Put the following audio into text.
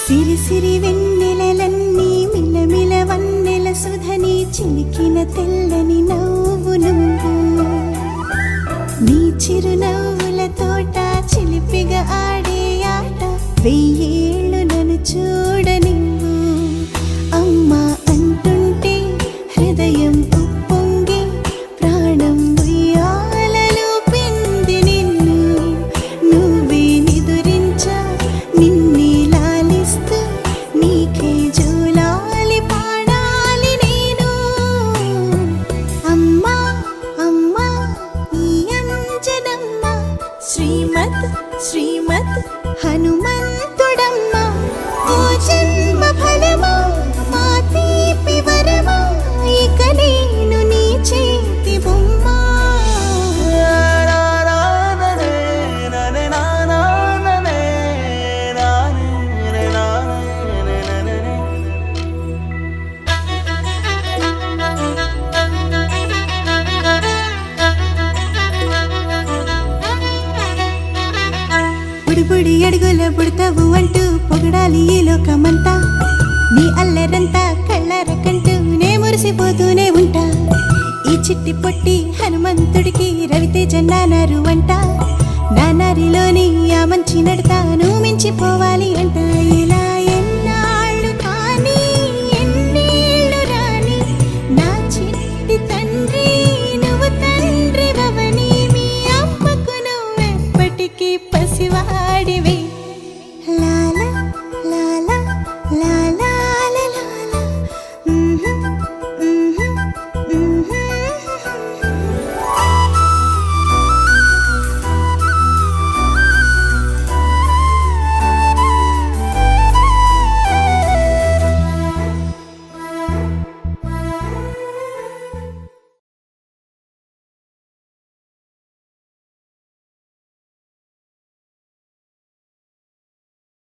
సిరి సిరి వెన్నెలలన్నీ మిలమిల వన్నెల సుధని చిలికిన తెల్లని నవ్వు నువ్వు నీ చిరునవ్వుల తోట చిలిపిగా ఆడే ఆట వెయ్యేళ్ళు నన్ను చూడనివ్వు అమ్మా అంటుంటే హృదయం ఉప్పొంగి ప్రాణం ఉయ్యాలలో పిండి నిన్ను నువ్వే నిదురించా నిన్నే లాలిస్తూ నీకే జోలాలి పాడాలి నేను అమ్మా అమ్మా ఈ అంజనమ్మ శ్రీమత్ శ్రీమత్ హనుమంతుడమ్మ ఓ జన్మ ఫలమా మా తీపి వరమా ఇక నేను నీ చేతి బొమ్మ బుడి అడుగుల బుడతావు అంటూ పొగడాలి ఈ లోకమంతా నీ అల్లరంతా కళ్ళారకంటూ నే మురిసిపోతూనే ఉంటా ఈ చిట్టి పొట్టి హనుమంతుడికి రవితేజ నానారు అంట నానారిలోని ఆ మంచి నడతాను మించిపోవాలి